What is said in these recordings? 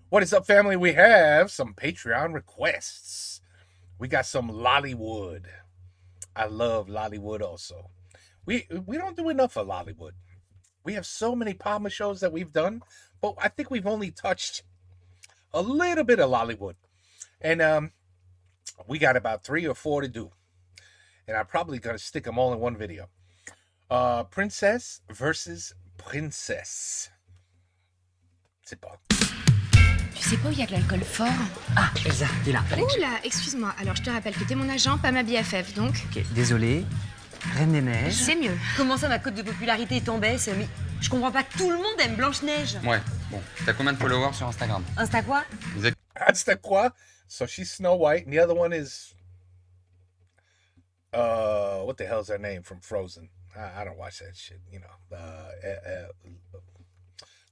What is up, family? We have some Patreon requests. We got some Lollywood. I love Lollywood also. We don't do enough of Lollywood. We have so many Palmer shows that we've done, but I think we've only touched a little bit of Lollywood. And we got about 3 or 4 to do. And I'm probably going to stick them all in one video. Princess versus Princess. C'est pas. Tu sais pas où il y a de l'alcool fort? Ah, Elsa, t'es là. Oula, excuse-moi. Alors, je te rappelle que t'es mon agent, pas ma BFF, donc... Ok, désolé. Reine des Neiges. C'est mieux. Comment ça, ma cote de popularité est en baisse? Mais je comprends pas, tout le monde aime Blanche-Neige. Ouais, bon. T'as combien de followers sur Instagram? Insta quoi? That's the quoi? So she's Snow White, and the other one is... what the hell's her name from Frozen? I don't watch that shit, you know.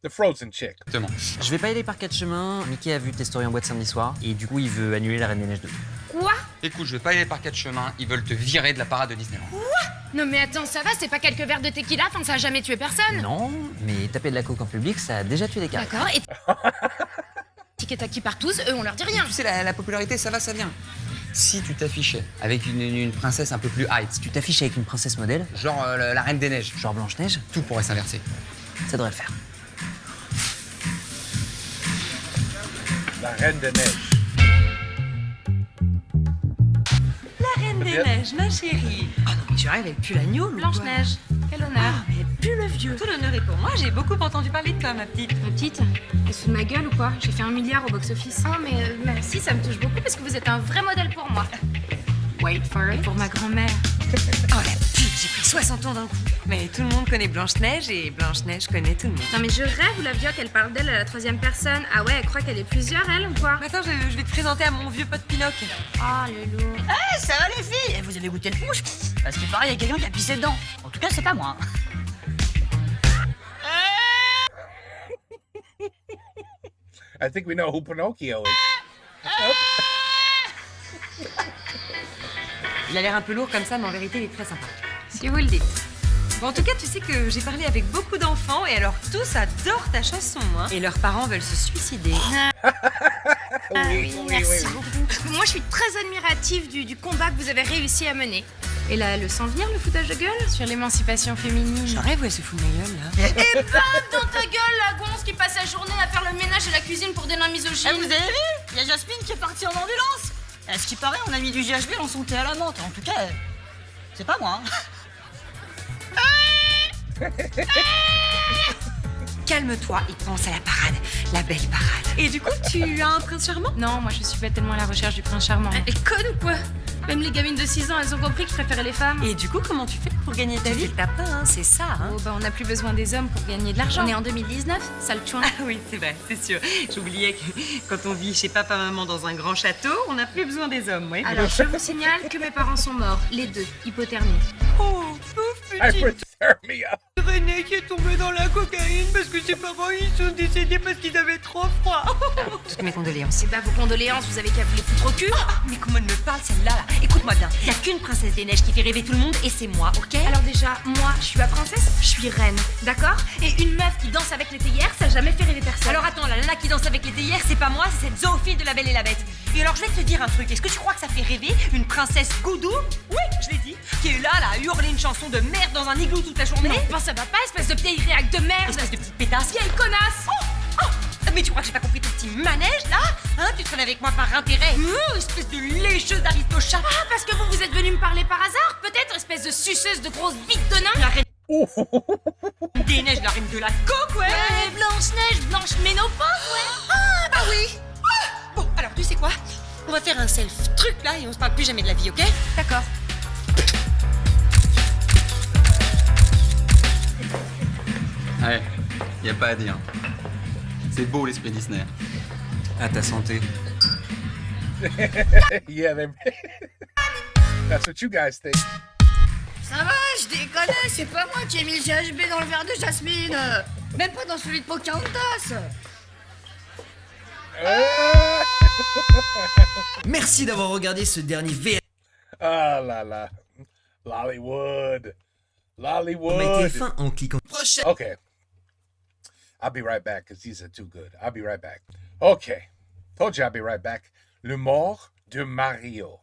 The Frozen chick. Exactement. Je vais pas y aller par 4 chemins. Mickey a vu tes stories en boîte samedi soir et du coup il veut annuler la Reine des Neiges 2. Quoi? Écoute, je vais pas y aller par 4 chemins, ils veulent te virer de la parade de Disneyland. Non mais attends, ça va, c'est pas quelques verres de tequila, enfin ça a jamais tué personne. Non, mais taper de la coke en public, ça a déjà tué des cas. D'accord, et... Ticket à qui part tous, eux on leur dit rien. Tu sais, la popularité, ça va, ça vient. Si tu t'affichais avec une princesse un peu plus hype, Si tu t'affiches avec une princesse modèle, genre la Reine des Neiges, genre Blanche-Neige, tout pourrait s'inverser. ça devrait le faire. La Reine des Neiges. La Reine des Neiges, ma chérie. Ah non, mais je rêve, elle pue l'agneau, Blanche-Neige, quel honneur. Ah, mais elle pue le vieux. Tout l'honneur est pour moi, j'ai beaucoup entendu parler de toi, ma petite. Ma petite, elle se fout de ma gueule ou quoi? J'ai fait 1 milliard au box-office. Oh mais merci, ça me touche beaucoup parce que vous êtes un vrai modèle pour moi. Wait for it. Pour ma grand-mère. Oh la pute, j'ai pris 60 ans d'un coup. Mais tout le monde connaît Blanche-Neige et Blanche-Neige connaît tout le monde. Non mais je rêve, la vieille qu'elle parle d'elle à la 3e personne. Ah ouais, elle croit qu'elle est plusieurs, elle, ou quoi? Attends, je vais te présenter à mon vieux pote Pinoc. Oh, le loup. Ça va les filles? Vous avez goûté le punch? Parce qu'il paraît, il y a quelqu'un qui a pissé dedans. En tout cas, c'est pas moi. I think we know who Pinocchio is. Il a l'air un peu lourd comme ça, mais en vérité, il est très sympa. Si vous le dites. Bon, en tout cas, tu sais que j'ai parlé avec beaucoup d'enfants et alors tous adorent ta chanson, hein. Et leurs parents veulent se suicider. Oui, merci beaucoup. Moi, je suis très admirative du combat que vous avez réussi à mener. Et là, le sent venir, le foutage de gueule sur l'émancipation féminine. J'en rêve où elle se fout de ma gueule, là. Et bam dans ta gueule, la gonze qui passe sa journée à faire le ménage et la cuisine pour des nains misogynes. Vous avez vu? Il y a Jasmine qui est partie en ambulance. À ce qui paraît, on a mis du GHB dans son thé à la menthe. En tout cas, c'est pas moi. Calme-toi et pense à la parade, la belle parade. Et du coup, tu as un prince charmant? Non, moi, je suis pas tellement à la recherche du prince charmant. Elle est conne ou quoi? Même les gamines de 6 ans, elles ont compris que je préférais les femmes. Et du coup, comment tu fais pour gagner ta vie? T'as pas, hein, c'est ça, hein. Oh, bah, on n'a plus besoin des hommes pour gagner de l'argent. On est en 2019, sale chouin. Ah oui, c'est vrai, c'est sûr. J'oubliais que quand on vit chez papa-maman dans un grand château, on n'a plus besoin des hommes, oui. Alors, je vous signale que mes parents sont morts, les deux, hypothermie. Oh, pauvre Hypothermia. René qui est tombé dans la cocaïne parce que ses parents ils sont décédés parce qu'ils avaient trop froid. Toutes mes condoléances. C'est pas vos condoléances, vous avez qu'à vous les foutre au cul. Mais comment elle me parle celle-là là? Écoute-moi bien, il y a qu'une princesse des neiges qui fait rêver tout le monde et c'est moi, ok? Alors déjà, moi, je suis la princesse, je suis reine, d'accord? Et une meuf qui danse avec les théières, ça a jamais fait rêver personne. Alors attends, la nana qui danse avec les théières, c'est pas moi, c'est cette zoophile de La Belle et la Bête. Et alors je vais te dire un truc, est-ce que tu crois que ça fait rêver une princesse goudou? Oui, je l'ai dit, qui est là à hurler une chanson de merde dans un igloo toute la journée. non, ben ça va pas, espèce de vieille réac de merde. Espèce de petite pétasse. Vieille connasse. Oh, mais tu crois que j'ai pas compris ton petit manège là? Hein, tu traînes avec moi par intérêt? Espèce de lécheuse d'aristochat. Ah, parce que vous êtes venu me parler par hasard, peut-être, espèce de suceuse de grosse bite de nain. La reine des neiges, la reine de la coque, ouais. Ouais, Blanche-Neige, Blanche Ménopause, ouais. Ah oui. Bon, alors tu sais quoi? On va faire un self-truc là et on se parle plus jamais de la vie, ok? D'accord. Ouais, y a pas à dire. C'est beau l'esprit Disney. À ta santé. Yeah, that's what you guys think. Ça va, je déconne, c'est pas moi qui ai mis le GHB dans le verre de Jasmine. Même pas dans celui de Pocahontas. Merci d'avoir regardé ce dernier VS. Ah là là. Lollywood. Lollywood. Mettez fin en cliquant. Okay. I'll be right back because these are too good. I'll be right back. Okay. Told you I'd be right back. Le mort de Mario.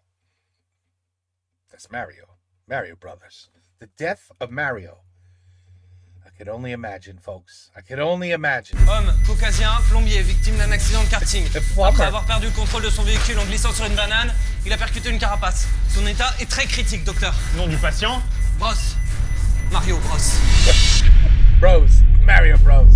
That's Mario. Mario Brothers. The death of Mario. I could only imagine, folks. I could only imagine. Homme, caucasien, plombier, victime d'un accident de karting. Après avoir perdu le contrôle de son véhicule en glissant sur une banane, il a percuté une carapace. Son état est très critique, docteur. Nom du patient? Bros. Mario Bros. Bros. Mario Bros.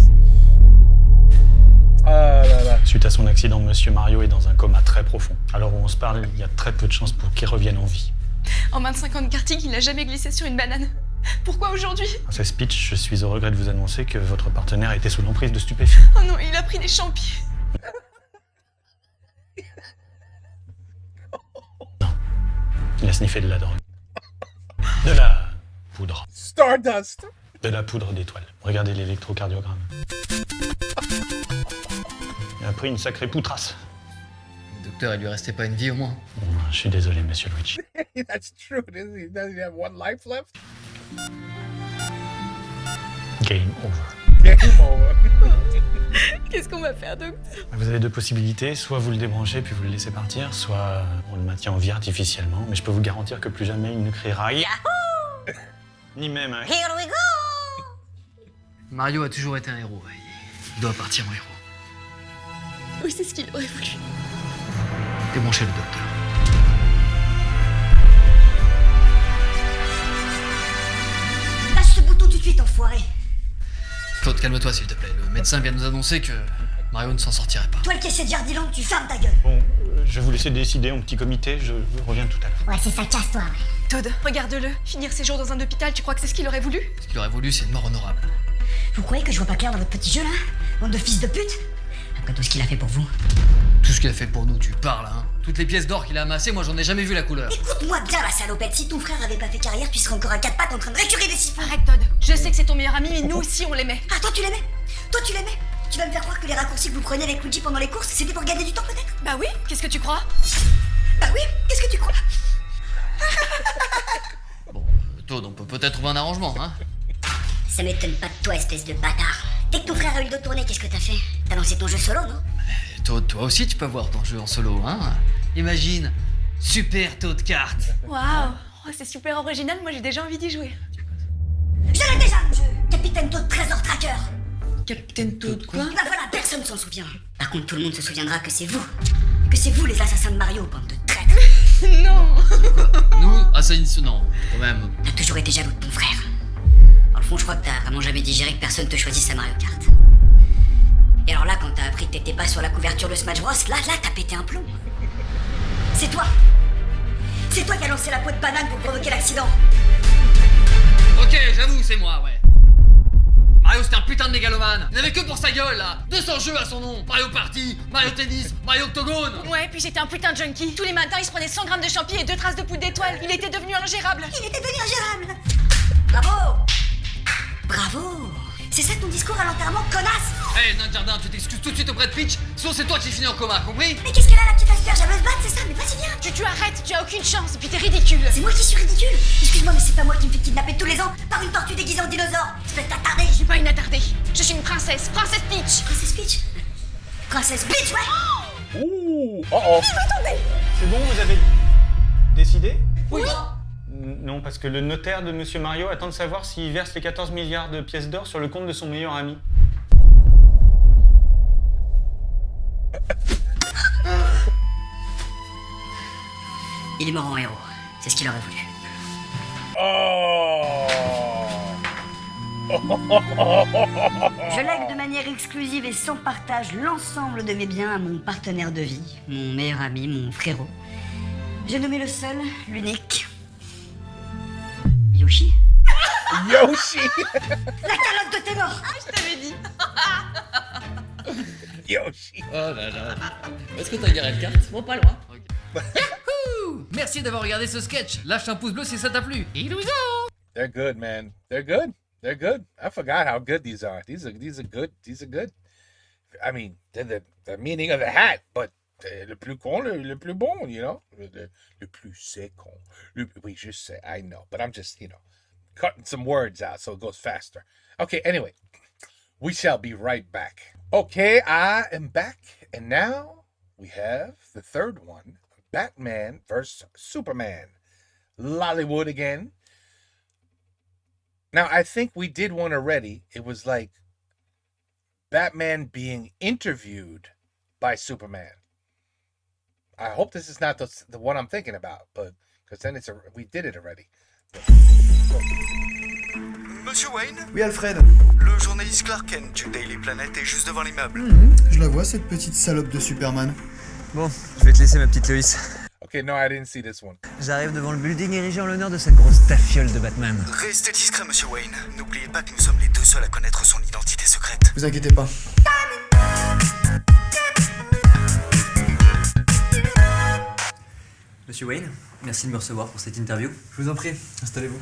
Là, là. Suite à son accident, Monsieur Mario est dans un coma très profond. Alors où on se parle, il y a très peu de chances pour qu'il revienne en vie. En 25 ans de karting, il n'a jamais glissé sur une banane. Pourquoi aujourd'hui? Dans ce speech, je suis au regret de vous annoncer que votre partenaire était sous l'emprise de stupéfiants. Oh non, il a pris des champignons. Non, il a sniffé de la drogue. De la poudre. Stardust. De la poudre d'étoile. Regardez l'électrocardiogramme. Il a pris une sacrée poutrasse. Docteur, il lui restait pas une vie au moins. Bon, je suis désolé, Monsieur Luigi. That's true. Does he have one life left? Game over. Game over. Qu'est-ce qu'on va faire, docteur? Vous avez deux possibilités, soit vous le débranchez puis vous le laissez partir, soit on le maintient en vie artificiellement, mais je peux vous garantir que plus jamais il ne criera Yahoo! Ni même un Here we go! Mario a toujours été un héros. Il doit partir en héros. Oui, c'est ce qu'il aurait voulu. Débranchez le docteur. Lâche ce bouton tout de suite, enfoiré. Claude, calme-toi s'il te plaît. Le médecin vient de nous annoncer que Mario ne s'en sortirait pas. Toi, le caissier de Jardiland, tu fermes ta gueule. Bon, je vais vous laisser décider en petit comité, je reviens tout à l'heure. Ouais, c'est ça, casse-toi, ouais. Todd, regarde-le. Finir ses jours dans un hôpital, tu crois que c'est ce qu'il aurait voulu? Ce qu'il aurait voulu, c'est une mort honorable. Vous croyez que je vois pas clair dans votre petit jeu, là? Bande de fils de pute? Après tout ce qu'il a fait pour vous. Tout ce qu'il a fait pour nous, tu parles, hein. Toutes les pièces d'or qu'il a amassées, moi j'en ai jamais vu la couleur. Écoute-moi bien, la salopette. Si ton frère avait pas fait carrière, tu serais encore à quatre pattes en train de récurer des siphons. Arrête, Todd. Je sais que c'est ton meilleur ami, mais nous aussi, on l'aimait. Ah, toi, tu l'aimais? Toi, tu l'aimais? Tu vas me faire croire que les raccourcis que vous preniez avec Luigi pendant les courses, c'était pour gagner du temps, peut-être? Bah oui, qu'est-ce que tu crois? Bah oui, qu'est-ce que tu crois? Bon, Todd, on peut peut-être trouver un arrangement, hein. Ça m'étonne pas de toi, espèce de bâtard. Dès que ton frère a eu le dos tourné, qu'est-ce que t'as fait? T'as lancé ton jeu solo, non? Et Todd, toi aussi tu peux avoir ton jeu en solo, hein. Imagine, super Todd Kart. Waouh, oh, c'est super original, moi j'ai déjà envie d'y jouer. Je l'ai déjà, le jeu! Capitaine Toad Trésor Tracker! Capitaine Todd quoi? Bah voilà, personne s'en souvient. Par contre, tout le monde se souviendra que c'est vous. Que c'est vous les assassins de Mario, bande de traîtres. Non. Nous, assassination, non, quand même. T'as toujours été jaloux de ton frère. Dans le fond, je crois que t'as vraiment jamais digéré que personne te choisisse à Mario Kart. Et alors là, quand t'as appris que t'étais pas sur la couverture de Smash Bros, là, t'as pété un plomb. C'est toi! C'est toi qui as lancé la peau de banane pour provoquer l'accident! Ok, j'avoue, c'est moi, ouais. Mario, c'était un putain de mégalomane. Il n'avait que pour sa gueule, là. 200 jeux à son nom. Mario Party, Mario Tennis, Mario Octogone. Ouais, puis j'étais un putain de junkie. Tous les matins, il se prenait 100 grammes de champi et 2 traces de poudre d'étoile. Il était devenu ingérable. Il était devenu ingérable! Bravo! Bravo! C'est ça ton discours à l'enterrement, connasse! Hé, Nain de Jardin, tu t'excuses tout de suite auprès de Peach, sinon c'est toi qui finis en coma, compris? Mais qu'est-ce qu'elle a, la petite asperge? Elle veut se battre, c'est ça? Mais vas-y, viens! Tu arrêtes, tu as aucune chance, et puis t'es ridicule. C'est moi qui suis ridicule! Excuse-moi, mais c'est pas moi qui me fais kidnapper tous les ans par une tortue déguisée en dinosaure! Espèce d'attardé! Je suis pas une attardée. Je suis une princesse, princesse Peach. Princesse Peach? Princesse Peach, ouais! Ooh. Uh-oh. C'est bon, vous avez décidé? Oui! Non, parce que le notaire de Monsieur Mario attend de savoir s'il verse les 14 milliards de pièces d'or sur le compte de son meilleur ami. Il est mort en héros. C'est ce qu'il aurait voulu. Oh. Je lègue de manière exclusive et sans partage l'ensemble de mes biens à mon partenaire de vie, mon meilleur ami, mon frérot. J'ai nommé le seul, l'unique... Yoshi? Yoshi. La calotte de tes morts! Je t'avais dit. Yoshi. Oh là là. Est-ce que t'as garé le carte? Bon, pas loin. Yahoo! Merci d'avoir regardé ce sketch. Lâche un pouce bleu si ça t'a plu. They're good, man. They're good. They're good. I forgot how good these are. These are good. These are good. I mean, they're the meaning of the hat, but le plus con, le plus bon, you know? Le plus c'est con. Oui, je sais, I know. But I'm just, you know, cutting some words out so it goes faster. Okay, anyway. We shall be right back. Okay, I am back. And now we have the third one, Batman vs. Superman. Lollywood again. Now, I think we did one already. It was like Batman being interviewed by Superman. I hope this is not the one I'm thinking about, but because then we did it already. Monsieur Wayne? Oui, Alfred. Le journaliste Clark Kent du Daily Planet est juste devant l'immeuble. Je la vois, cette petite salope de Superman. Bon, je vais te laisser ma petite Loïs. Okay, no, I didn't see this one. J'arrive devant le building érigé en l'honneur de cette grosse tafiole de Batman. Restez discret, Monsieur Wayne. N'oubliez pas que nous sommes les deux seuls à connaître son identité secrète. Vous inquiétez pas. Monsieur Wayne, merci de me recevoir pour cette interview. Je vous en prie, installez-vous.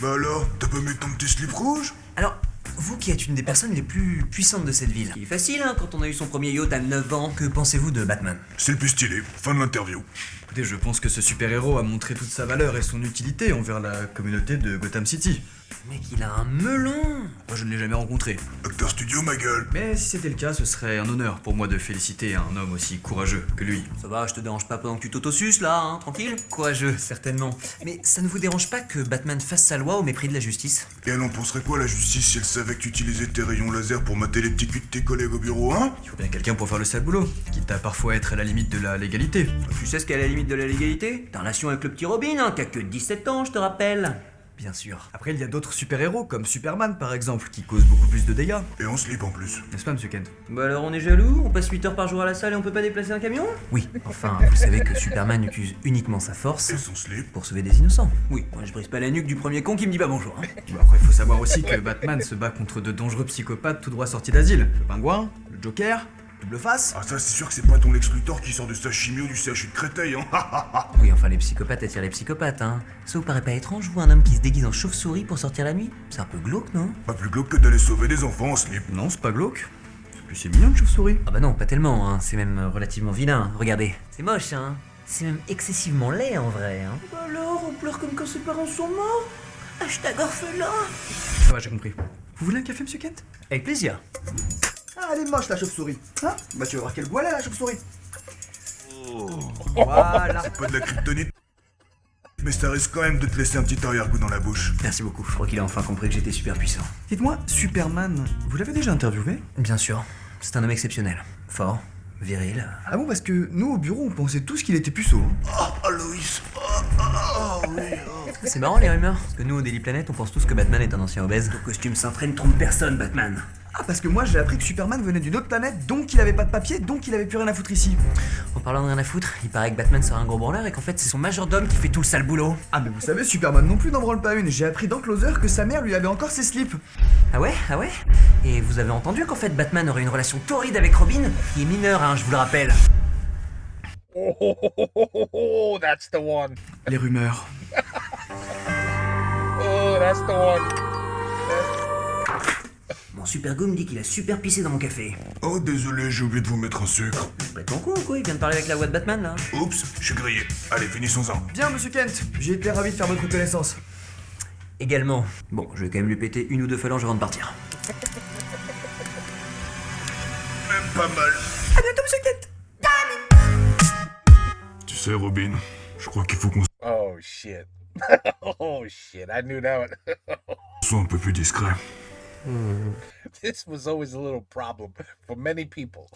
Bah alors, t'as pas mis ton petit slip rouge? Alors, vous qui êtes une des personnes les plus puissantes de cette ville. Il est facile, hein, quand on a eu son premier yacht à 9 ans. Que pensez-vous de Batman? C'est le plus stylé. Fin de l'interview. Écoutez, je pense que ce super-héros a montré toute sa valeur et son utilité envers la communauté de Gotham City. Mec, il a un melon. Moi, je ne l'ai jamais rencontré. Acteur studio, ma gueule. Mais si c'était le cas, ce serait un honneur pour moi de féliciter un homme aussi courageux que lui. Ça va, je te dérange pas pendant que tu t'autosuces là, hein, tranquille? Courageux, certainement. Mais ça ne vous dérange pas que Batman fasse sa loi au mépris de la justice? Et elle en penserait quoi, la justice, si elle savait que tu utilisais tes rayons laser pour mater les petits culs de tes collègues au bureau, hein? Il faut bien quelqu'un pour faire le sale boulot, quitte à parfois être à la limite de la légalité. Tu sais ce qu'est la limite de la légalité? Ta relation avec le petit Robin, hein, qui a que 17 ans, je te rappelle. Bien sûr. Après, il y a d'autres super-héros, comme Superman par exemple, qui causent beaucoup plus de dégâts. Et en slip en plus. N'est-ce pas, monsieur Kent? Bah alors on est jaloux? On passe 8 heures par jour à la salle et on peut pas déplacer un camion? Oui, enfin, vous savez que Superman utilise uniquement sa force Et son slip? pour sauver des innocents. Oui, moi je brise pas la nuque du premier con qui me dit pas bonjour. Hein. Bon, après, il faut savoir aussi que Batman se bat contre de dangereux psychopathes tout droit sortis d'asile. Le Pingouin, le Joker, Double Face. Ah ça, c'est sûr que c'est pas ton Lex Luthor qui sort de sa chimio du CHU de Créteil, hein. Oui, enfin les psychopathes attirent les psychopathes, hein. Ça vous paraît pas étrange, vous, un homme qui se déguise en chauve-souris pour sortir la nuit? C'est un peu glauque, non? Pas plus glauque que d'aller sauver des enfants en slip. Non, c'est pas glauque. C'est mignon une chauve-souris. Ah bah non, pas tellement, hein. C'est même relativement vilain. Regardez, c'est moche, hein. C'est même excessivement laid en vrai, hein. Bah alors, on pleure comme quand ses parents sont morts. Hashtag orphelin. Ça va, j'ai compris. Vous voulez un café, monsieur Kent? Avec plaisir. Ah, elle est moche la chauve-souris. Hein? Bah tu vas voir quel goût elle a la chauve-souris. Voilà. C'est pas de la kryptonite, mais ça risque quand même de te laisser un petit arrière-goût dans la bouche. Merci beaucoup, je crois qu'il a enfin compris que j'étais super puissant. Dites-moi, Superman, vous l'avez déjà interviewé? Bien sûr, c'est un homme exceptionnel. Fort, viril. Ah bon, parce que nous au bureau on pensait tous qu'il était puceau. Ah, Loïs. Oui. C'est marrant les rumeurs, parce que nous au Daily Planet on pense tous que Batman est un ancien obèse. Ton costume cintré ne trompe personne, Batman. Ah, parce que moi j'ai appris que Superman venait d'une autre planète, donc il avait pas de papier, donc il avait plus rien à foutre ici. En parlant de rien à foutre, il paraît que Batman sera un gros branleur et qu'en fait c'est son majordome qui fait tout le sale boulot. Ah, mais vous savez, Superman non plus n'en branle pas une. J'ai appris dans Closer que sa mère lui avait encore ses slips. Ah ouais? Ah ouais? Et vous avez entendu qu'en fait Batman aurait une relation torride avec Robin, qui est mineure, hein, je vous le rappelle. Oh, that's the one. Les rumeurs. Oh, that's the one. Mon super goût me dit qu'il a super pissé dans mon café. Oh, désolé, j'ai oublié de vous mettre un sucre. Bah ton coup, quoi, il vient de parler avec la voix de Batman, là. Oups, je suis grillé. Allez, finissons-en. Bien, monsieur Kent, j'ai été ravi de faire votre connaissance. Également. Bon, je vais quand même lui péter une ou deux phalanges avant de partir. Même pas mal. À bientôt, monsieur Kent. Tu sais, Robin, je crois qu'il faut qu'on Oh shit. Oh shit. I knew that one. soit un peu plus discret. This was always a little problem for many people.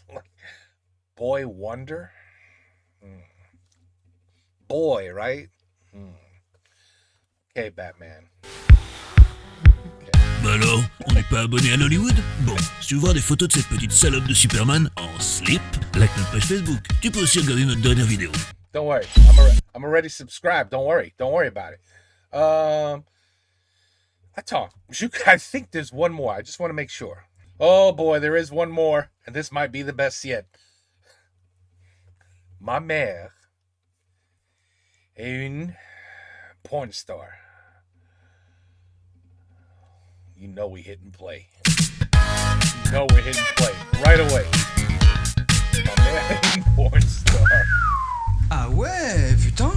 Boy Wonder? Boy, right? Okay, Batman. Bah alors, on n'est pas abonné à Hollywood? Bon, si tu veux voir des photos de cette petite salope de Superman en slip, like notre page Facebook. Tu peux aussi regarder notre dernière vidéo. Don't worry. I'm already subscribed. Don't worry about it. I think there's one more. I just want to make sure. Oh boy, there is one more, and this might be the best yet. Ma mère est une porn star. You know we hit and play. You know we're hitting play right away. Ma mère est une porn star. Ah ouais, putain.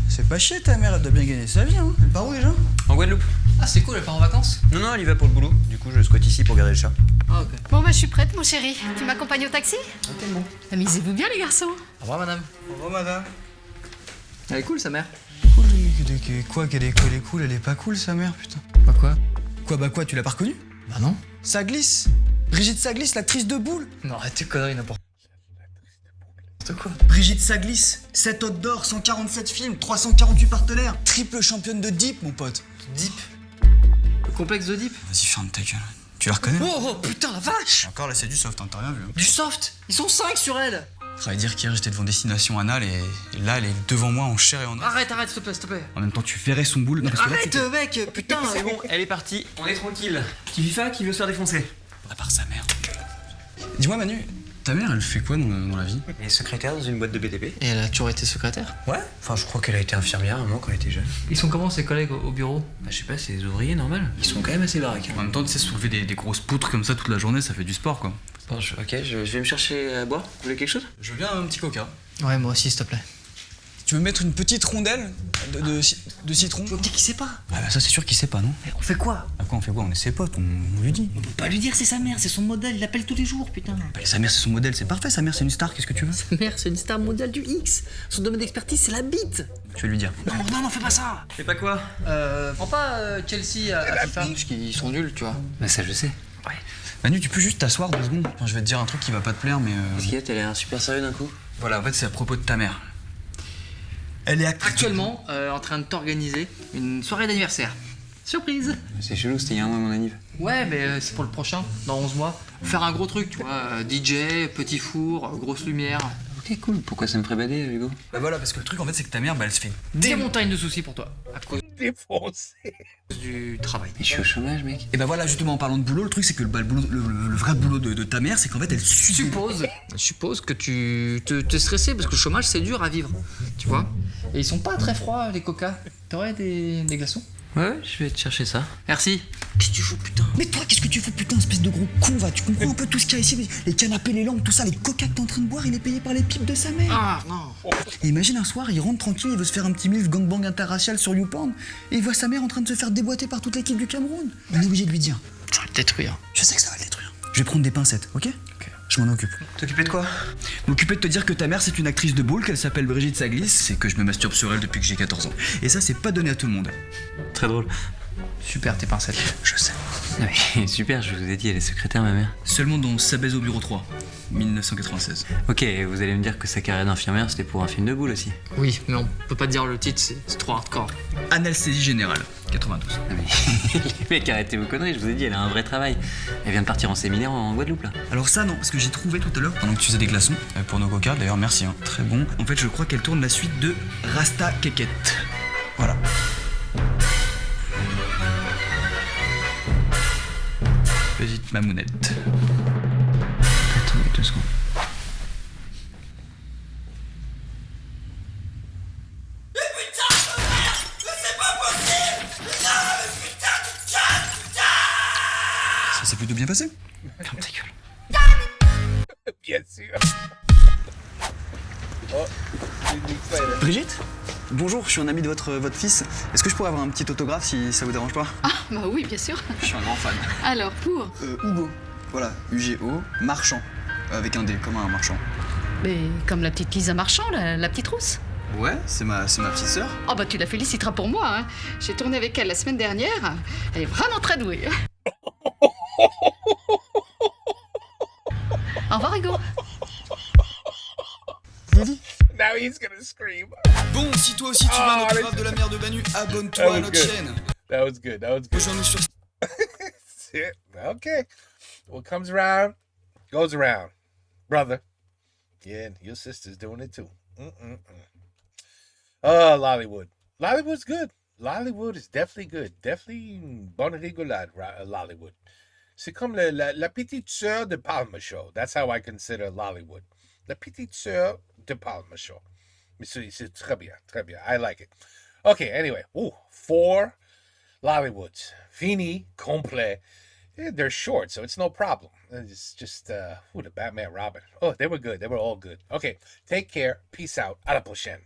C'est pas chier, ta mère, elle doit bien gagner sa vie, hein. Elle part où déjà? En Guadeloupe. Ah, c'est cool, elle part en vacances? Non, elle y va pour le boulot. Du coup, je squatte ici pour garder le chat. Ah, ok. Bon, je suis prête, mon chéri. Tu m'accompagnes au taxi? Tellement. Amusez-vous bien, les garçons. Au revoir, madame. Au revoir, madame. Elle est cool, sa mère. Cool, quoi qu'elle est cool, elle est pas cool, sa mère, putain. Bah quoi? Quoi, tu l'as pas reconnue? Bah non. Ça glisse. Brigitte Saglis, l'actrice de Boule. Non, arrête tes conneries, n'importe quoi. Brigitte Saglis, 7 hôtes d'or, 147 films, 348 partenaires, triple championne de Deep, mon pote. Deep. Le complexe de Deep. Vas-y, ferme ta gueule. Tu la reconnais? Oh putain, la vache! Encore là, c'est du soft, hein, t'as rien vu. Hein. Du soft! Ils sont 5 sur elle! Ça veut dire qu'hier, j'étais devant Destination Anal et là, elle est devant moi en chair et en os. Arrête, s'il te plaît. En même temps, tu verrais son boule. Non, parce que là, Arrête, mec, putain! C'est bon, elle est partie, on est tranquille. Petit FIFA qui veut se faire défoncer. À part sa mère. Dis-moi, Manu, ta mère, elle fait quoi dans la vie? Elle est secrétaire dans une boîte de BTP. Et elle a toujours été secrétaire? Ouais. Enfin, je crois qu'elle a été infirmière à un moment quand elle était jeune. Ils sont comment, ses collègues au bureau? Bah, je sais pas, c'est des ouvriers, normal. Ils sont quand même assez baraques. En même temps, tu sais, soulever des grosses poutres comme ça toute la journée, ça fait du sport, quoi. Bon, ok, je vais me chercher à boire. Vous voulez quelque chose? Je veux bien un petit coca. Ouais, moi aussi, s'il te plaît. Tu veux mettre une petite rondelle de citron? Tu veux me dire qu'il sait pas? Ah bah ça, c'est sûr qu'il sait pas, non? Mais on fait quoi? À quoi on fait quoi? On est ses potes, on lui dit. On peut pas lui dire, c'est sa mère, c'est son modèle, il l'appelle tous les jours, putain. Bah, sa mère, c'est son modèle, c'est parfait, sa mère, c'est une star, qu'est-ce que tu veux? Sa mère, c'est une star mondiale du X. Son domaine d'expertise, c'est la bite. Tu veux lui dire? Non, fais pas ça. Fais pas quoi? Prends pas Chelsea à FIFA, parce qu'ils sont nuls, tu vois. Bah, ça, je sais. Ouais. Manu, tu peux juste t'asseoir 2 secondes? Enfin, je vais te dire un truc qui va pas te plaire, mais Qu'est-ce qu'il y a? T'as l'air super sérieux d'un coup? Voilà, en fait, c'est à propos de ta mère. Elle est actuellement en train de t'organiser une soirée d'anniversaire. Surprise. C'est chelou, c'était il y a un mois mon anniv. Ouais, mais c'est pour le prochain, dans 11 mois. Faire un gros truc, tu vois. DJ, petit four, grosse lumière. Ok, cool. Pourquoi ça me ferait bader, Hugo? Bah voilà, parce que le truc, en fait, c'est que ta mère, bah, elle se fait Des montagnes de soucis pour toi. À cause Défoncé. du travail. Mais je suis au chômage, mec. Et bah voilà, justement, en parlant de boulot, le truc, c'est que le vrai boulot de ta mère, c'est qu'en fait, elle suppose que tu t'es stressé parce que le chômage c'est dur à vivre, tu vois. Et ils sont pas très froids les coca. T'aurais des glaçons? Ouais, je vais te chercher ça. Merci. Qu'est-ce que tu fous, putain? Mais toi, qu'est-ce que tu fous, putain, espèce de gros con, va? Tu comprends un peu tout ce qu'il y a ici? Les canapés, les lampes, tout ça, les coca que t'es en train de boire, il est payé par les pipes de sa mère. Ah non. Et imagine un soir, il rentre tranquille, il veut se faire un petit milf gangbang interracial sur YouPorn, et il voit sa mère en train de se faire déboîter par toute l'équipe du Cameroun. On est obligé de lui dire. Je vais le détruire. Je sais que ça va le détruire. Je vais prendre des pincettes, ok? Je m'en occupe. T'occuper de quoi? M'occuper de te dire que ta mère c'est une actrice de boule, qu'elle s'appelle Brigitte Saglis, c'est que je me masturbe sur elle depuis que j'ai 14 ans. Et ça c'est pas donné à tout le monde. Très drôle. Super tes pincettes. Je sais. Mais super, je vous ai dit, elle est secrétaire, ma mère. Seulement dans Ça baise au bureau 3, 1996. Ok, vous allez me dire que sa carrière d'infirmière c'était pour un film de boule aussi. Oui, mais on peut pas te dire le titre, c'est trop hardcore. Anesthésie générale, 92. Ah mais les mecs, arrêtez vos conneries, je vous ai dit, elle a un vrai travail. Elle vient de partir en séminaire en Guadeloupe là. Alors ça non, parce que j'ai trouvé tout à l'heure, pendant que tu faisais des glaçons, pour nos coca, d'ailleurs merci, hein, très bon. En fait je crois qu'elle tourne la suite de Rasta Keket. Voilà. Petite mamounette. Attendez 2 secondes. Ça s'est plutôt bien passé. Ferme ta gueule. Bien sûr. Oh, Brigitte? Bonjour, je suis un ami de votre fils. Est-ce que je pourrais avoir un petit autographe si ça vous dérange pas? Ah, bah oui, bien sûr. Je suis un grand fan. Alors, pour? Hugo. Voilà, UGO, marchand. Avec un D, comme un marchand. Mais comme la petite Lisa Marchand, la petite rousse. Ouais, c'est ma petite sœur. Oh bah tu la féliciteras pour moi, hein. J'ai tourné avec elle la semaine dernière. Elle est vraiment très douée. Au revoir, Hugo. Lily? Now he's gonna scream. Bon, si toi aussi tu veux un autographe de la mère de Manu, abonne-toi à notre chaîne. That was good. That was good. Rejoins-nous sur... Okay. What comes around goes around, brother. Yeah, your sister's doing it too. Oh, Lollywood. Lollywood's good. Lollywood is definitely good. Definitely bonne rigolade, Lollywood. C'est comme la petite sœur de Palma Show. That's how I consider Lollywood. La petite sœur de Palma Show. Mais c'est très bien, très bien. I like it. Okay, anyway. Ooh, 4 Lollywoods. Fini, complet. Yeah, they're short, so it's no problem. It's just, the Batman Robin. Oh, they were good. They were all good. Okay, take care. Peace out. À la prochaine.